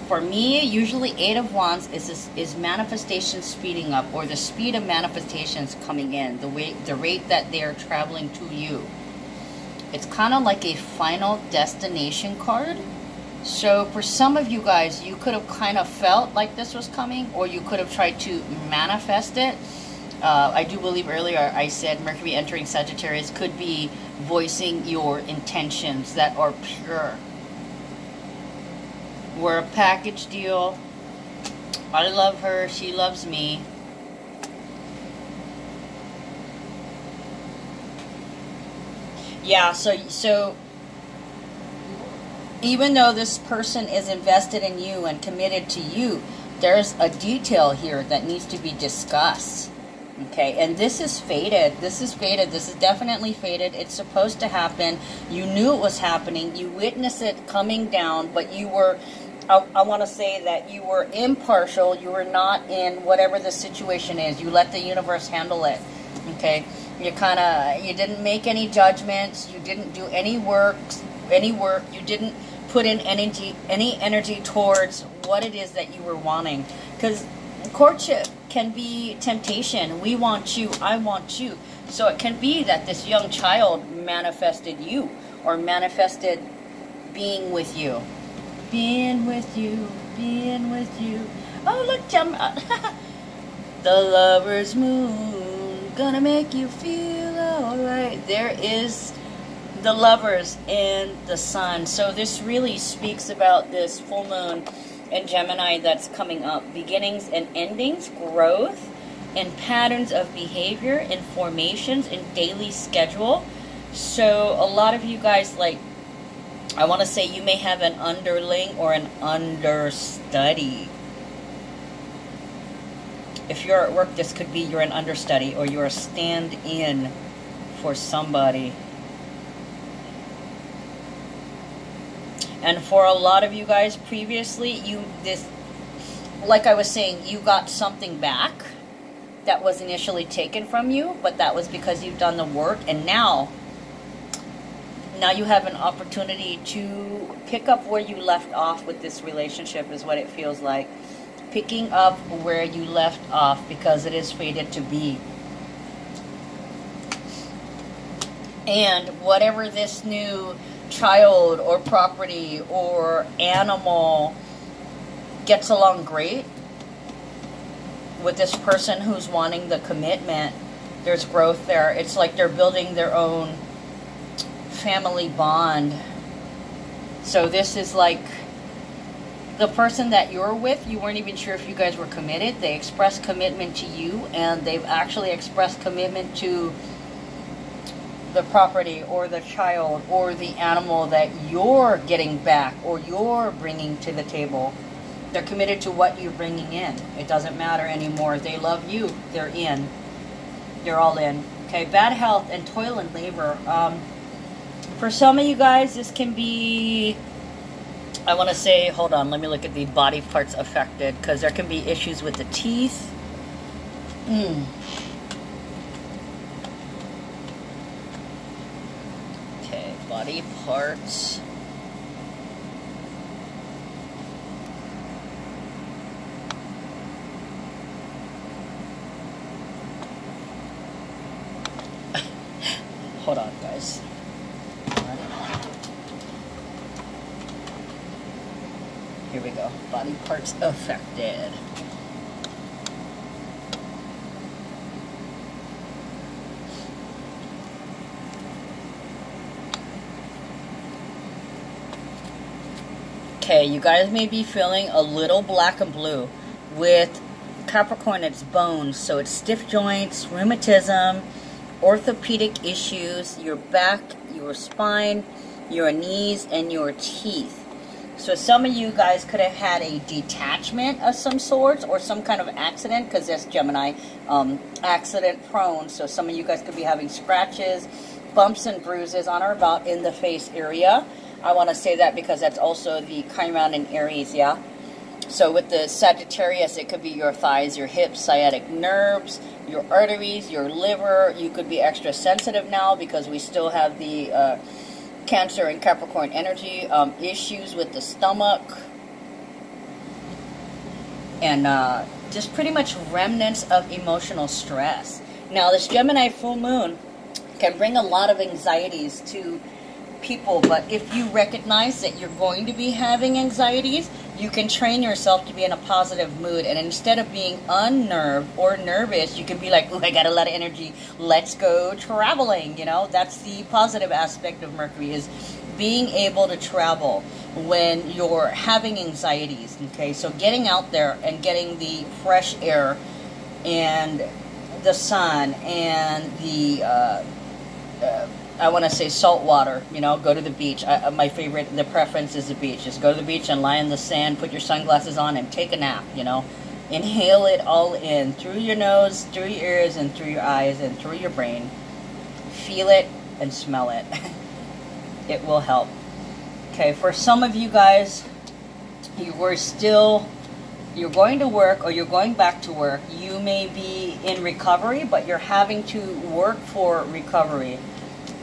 For me, usually 8 of Wands is manifestation speeding up, or the speed of manifestations coming in, the rate that they are traveling to you. It's kind of like a final destination card. So for some of you guys, you could have kind of felt like this was coming, or you could have tried to manifest it. I do believe earlier I said Mercury entering Sagittarius could be voicing your intentions that are pure. We're a package deal. I love her. She loves me. Yeah, so even though this person is invested in you and committed to you, there's a detail here that needs to be discussed. Okay, and this is fated. This is fated. This is definitely fated. It's supposed to happen. You knew it was happening. You witnessed it coming down, but you were, I want to say that you were impartial. You were not in whatever the situation is. You let the universe handle it. Okay, you didn't make any judgments. You didn't do any work. You didn't put in any energy towards what it is that you were wanting. Because courtship can be temptation. We want you, I want you. So it can be that this young child manifested you, or manifested being with you. Being with you, being with you. Oh, look, the lover's moon, gonna make you feel alright. There is the lovers and the sun. So this really speaks about this full moon in Gemini that's coming up. Beginnings and endings, growth, and patterns of behavior, and formations, and daily schedule. So a lot of you guys, like, I want to say you may have an underling or an understudy. If you're at work, this could be you're an understudy, or you're a stand-in for somebody. And for a lot of you guys previously, like I was saying, you got something back that was initially taken from you, but that was because you've done the work, and now you have an opportunity to pick up where you left off with this relationship, is what it feels like. Picking up where you left off, because it is fated to be. And whatever this new child or property or animal gets along great with this person who's wanting the commitment, there's growth there. It's like they're building their own family bond. So this is like the person that you're with, you weren't even sure if you guys were committed. They expressed commitment to you, and they've actually expressed commitment to the property or the child or the animal that you're getting back or you're bringing to the table. They're committed to what you're bringing in. It doesn't matter anymore. They love you. They're in. They're all in. Okay, bad health and toil and labor. For some of you guys, this can be, I want to say, hold on, let me look at the body parts affected, because there can be issues with the teeth. Body parts. Hold on, guys. Here we go. Body parts affected. Okay, you guys may be feeling a little black and blue. With Capricorn, it's bones, so it's stiff joints, rheumatism, orthopedic issues, your back, your spine, your knees, and your teeth. So some of you guys could have had a detachment of some sorts, or some kind of accident, because that's Gemini, accident prone. So some of you guys could be having scratches, bumps and bruises on or about in the face area. I want to say that because that's also the Chiron in Aries, yeah? So with the Sagittarius, it could be your thighs, your hips, sciatic nerves, your arteries, your liver. You could be extra sensitive now because we still have the Cancer and Capricorn energy, issues with the stomach, and just pretty much remnants of emotional stress. Now, this Gemini full moon can bring a lot of anxieties to people, but if you recognize that you're going to be having anxieties, you can train yourself to be in a positive mood, and instead of being unnerved or nervous, you can be like, oh, I got a lot of energy, let's go traveling. You know, that's the positive aspect of Mercury, is being able to travel when you're having anxieties. Okay, so getting out there and getting the fresh air and the sun and the I want to say salt water, you know, go to the beach. My favorite, the preference is the beach. Just go to the beach and lie in the sand, put your sunglasses on, and take a nap, you know. Inhale it all in, through your nose, through your ears, and through your eyes, and through your brain. Feel it and smell it. It will help. Okay, for some of you guys, you're going to work or you're going back to work. You may be in recovery, but you're having to work for recovery.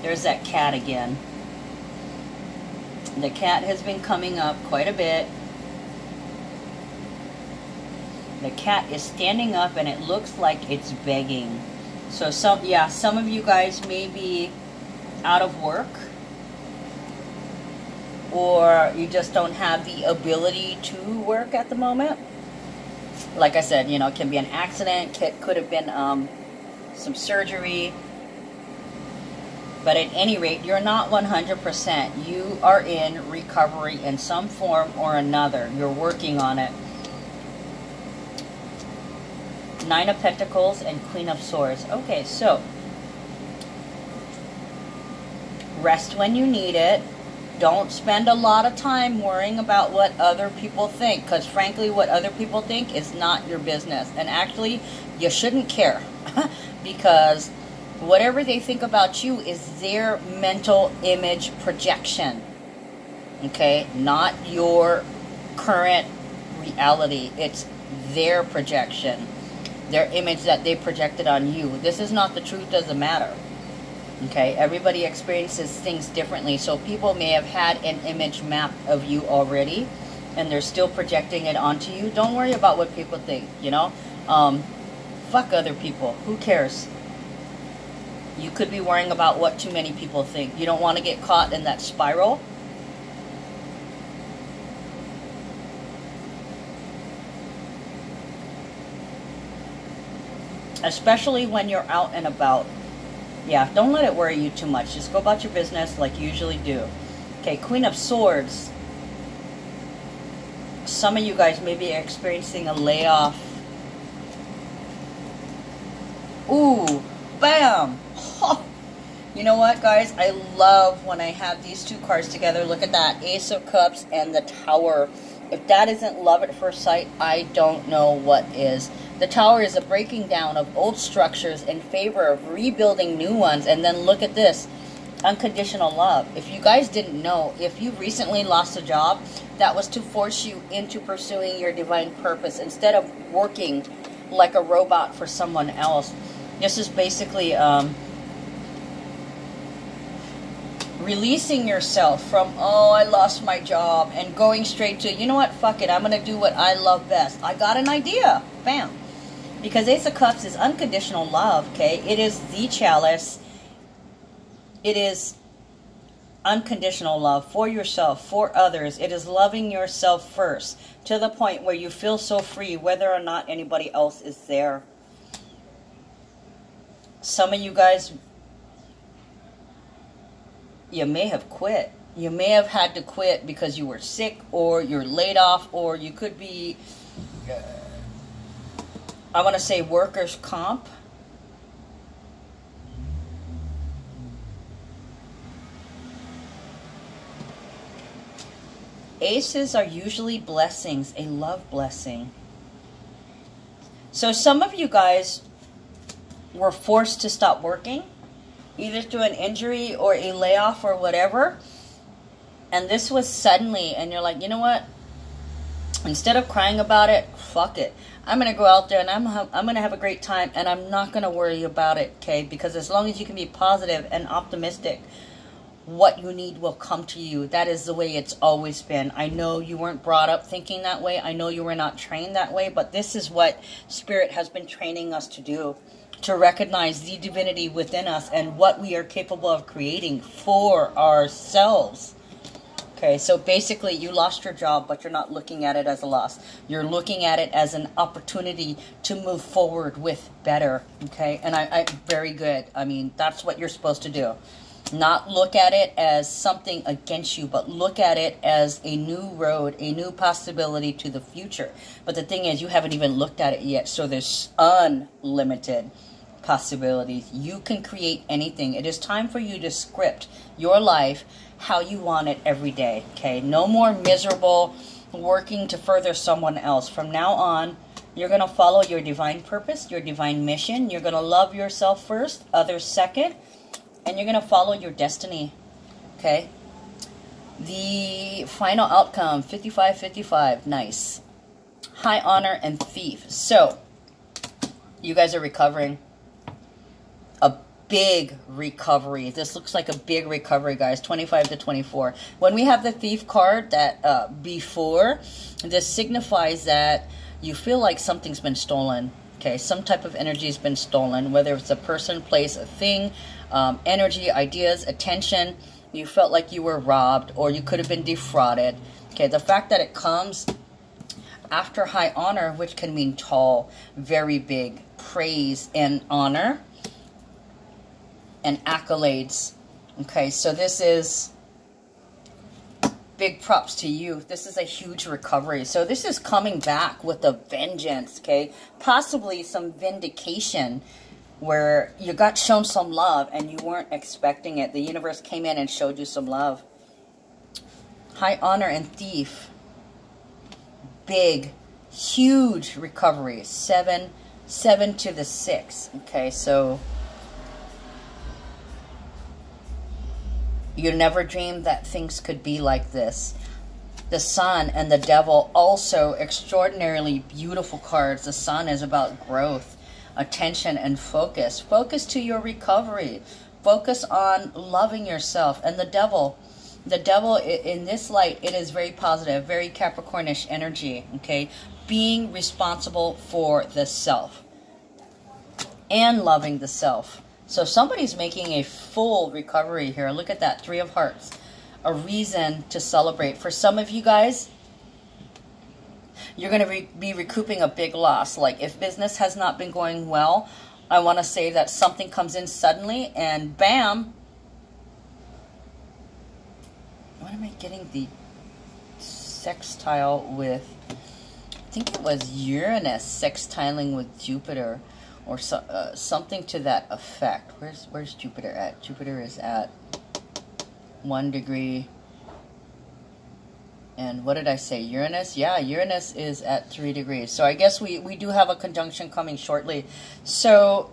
There's that cat again. The cat has been coming up quite a bit. The cat is standing up and it looks like it's begging. So some of you guys may be out of work, or you just don't have the ability to work at the moment. Like I said, you know, it can be an accident, could have been some surgery. But at any rate, you're not 100%. You are in recovery in some form or another. You're working on it. Nine of Pentacles and Queen of Swords. Okay, so rest when you need it. Don't spend a lot of time worrying about what other people think, because frankly, what other people think is not your business. And actually, you shouldn't care because whatever they think about you is their mental image projection. Okay? Not your current reality. It's their projection. Their image that they projected on you. This is not the truth, doesn't matter. Okay? Everybody experiences things differently. So people may have had an image map of you already, and they're still projecting it onto you. Don't worry about what people think, you know? Fuck other people. Who cares? You could be worrying about what too many people think. You don't want to get caught in that spiral. Especially when you're out and about. Yeah, don't let it worry you too much. Just go about your business like you usually do. Okay, Queen of Swords. Some of you guys may be experiencing a layoff. Ooh, bam! Oh, you know what, guys? I love when I have these two cards together. Look at that. Ace of Cups and the Tower. If that isn't love at first sight, I don't know what is. The Tower is a breaking down of old structures in favor of rebuilding new ones. And then look at this. Unconditional love. If you guys didn't know, if you recently lost a job, that was to force you into pursuing your divine purpose instead of working like a robot for someone else. This is basically releasing yourself from, oh, I lost my job, and going straight to, you know what, fuck it, I'm going to do what I love best. I got an idea. Bam. Because Ace of Cups is unconditional love, okay? It is the chalice. It is unconditional love for yourself, for others. It is loving yourself first, to the point where you feel so free whether or not anybody else is there. Some of you guys, you may have quit. You may have had to quit because you were sick, or you're laid off, or you could be, I want to say, workers' comp. Aces are usually blessings, a love blessing. So some of you guys were forced to stop working, either through an injury or a layoff or whatever. And this was suddenly, and you're like, you know what? Instead of crying about it, fuck it. I'm going to go out there and I'm going to have a great time, and I'm not going to worry about it, okay? Because as long as you can be positive and optimistic, what you need will come to you. That is the way it's always been. I know you weren't brought up thinking that way. I know you were not trained that way, but this is what Spirit has been training us to do, to recognize the divinity within us and what we are capable of creating for ourselves. Okay, so basically you lost your job, but you're not looking at it as a loss. You're looking at it as an opportunity to move forward with better, okay? And I very good. I mean, that's what you're supposed to do. Not look at it as something against you, but look at it as a new road, a new possibility to the future. But the thing is, you haven't even looked at it yet, so there's unlimited possibilities. You can create anything. It is time for you to script your life how you want it every day, okay? No more miserable working to further someone else. From now on, you're going to follow your divine purpose, your divine mission. You're going to love yourself first, others second, and you're going to follow your destiny, okay? The final outcome, 55-55, nice. High honor and thief. So, you guys are recovering. A big recovery. This looks like a big recovery, guys. 25-24. When we have the thief card that before, this signifies that you feel like something's been stolen. Okay, some type of energy has been stolen, whether it's a person, place, a thing, energy, ideas, attention. You felt like you were robbed, or you could have been defrauded. Okay, the fact that it comes after high honor, which can mean tall, very big, praise and honor, and accolades. Okay, so this is big props to you. This is a huge recovery. So this is coming back with a vengeance, okay? Possibly some vindication where you got shown some love and you weren't expecting it. The universe came in and showed you some love. High honor and thief. Big, huge recovery. 7 to the 6. Okay, so you never dreamed that things could be like this. The Sun and the Devil, also extraordinarily beautiful cards. The Sun is about growth, attention, and focus. Focus to your recovery. Focus on loving yourself. And the Devil in this light, it is very positive, very Capricornish energy, okay? Being responsible for the self and loving the self. So somebody's making a full recovery here. Look at that, 3 of Hearts. A reason to celebrate. For some of you guys, you're going to be recouping a big loss. Like if business has not been going well, I want to say that something comes in suddenly and bam. What am I getting? The sextile with, I think it was Uranus sextiling with Jupiter. Or something to that effect. Where's Jupiter at? Jupiter is at 1 degree. And what did I say? Uranus? Yeah, Uranus is at 3 degrees. So I guess we do have a conjunction coming shortly. So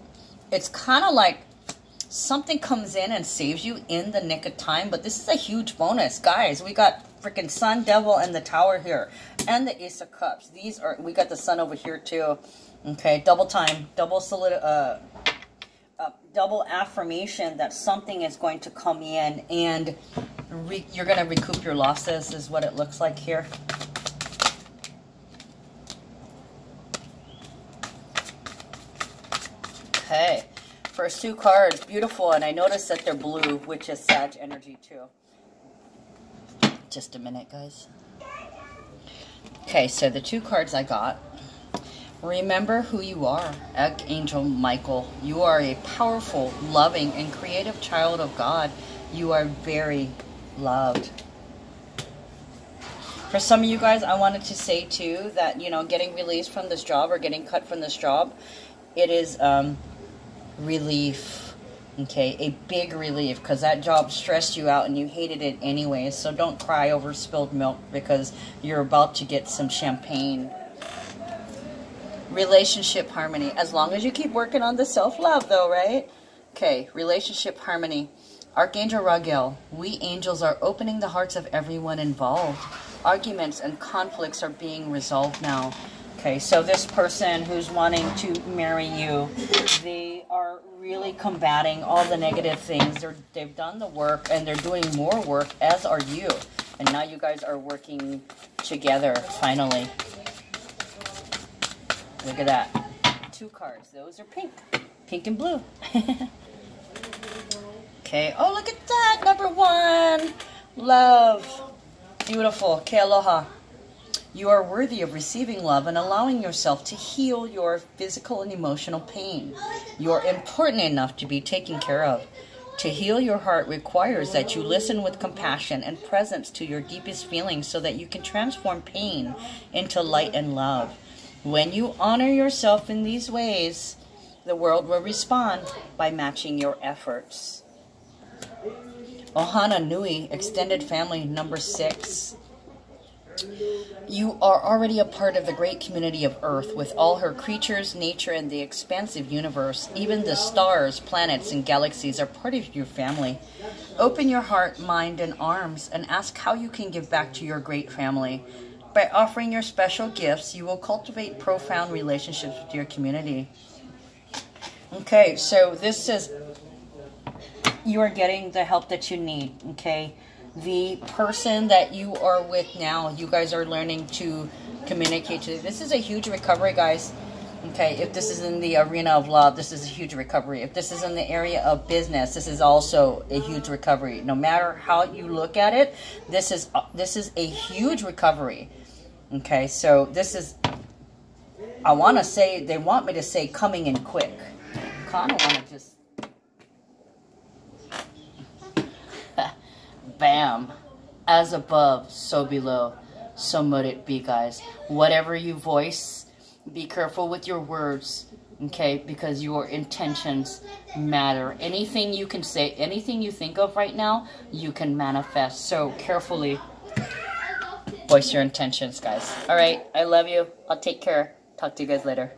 it's kind of like something comes in and saves you in the nick of time. But this is a huge bonus. Guys, we got freaking Sun, Devil, and the Tower here. And the Ace of Cups. These are, we got the Sun over here too. Okay, double time, double affirmation that something is going to come in and you're going to recoup your losses is what it looks like here. Okay, first 2 cards, beautiful, and I noticed that they're blue, which is Sag energy too. Just a minute, guys. Okay, so the 2 cards I got. Remember who you are, Archangel Michael. You are a powerful, loving, and creative child of God. You are very loved. For some of you guys, I wanted to say too that, you know, getting released from this job or getting cut from this job, it is relief. Okay, a big relief, because that job stressed you out and you hated it anyway. So don't cry over spilled milk because you're about to get some champagne. Relationship harmony. As long as you keep working on the self-love though, right? Okay, relationship harmony. Archangel Raguel. We angels are opening the hearts of everyone involved. arguments and conflicts are being resolved now. Okay, so this person who's wanting to marry you, they are really combating all the negative things. They've done the work, and they're doing more work, as are you. And now you guys are working together, finally. Look at that. 2 cards. Those are pink. Pink and blue. Okay. Oh, look at that. Number 1. Love. Beautiful. Okay, aloha. You are worthy of receiving love and allowing yourself to heal your physical and emotional pain. You are important enough to be taken care of. To heal your heart requires that you listen with compassion and presence to your deepest feelings so that you can transform pain into light and love. When you honor yourself in these ways, the world will respond by matching your efforts. Ohana Nui, extended family, number 6. You are already a part of the great community of Earth, with all her creatures, nature, and the expansive universe. Even the stars, planets, and galaxies are part of your family. Open your heart, mind, and arms, and ask how you can give back to your great family. By offering your special gifts, you will cultivate profound relationships with your community. Okay, so this says you are getting the help that you need, okay? The person that you are with now, you guys are learning to communicate to. This is a huge recovery, guys. Okay, if this is in the arena of love, this is a huge recovery. If this is in the area of business, this is also a huge recovery. No matter how you look at it, this is a huge recovery. Okay, so this is, I want to say, they want me to say coming in quick. Kind of want to just bam, as above, so below, so mote it be, guys. Whatever you voice, be careful with your words, okay, because your intentions matter. Anything you can say, anything you think of right now, you can manifest. So carefully voice your intentions, guys. All right, I love you. I'll take care. Talk to you guys later.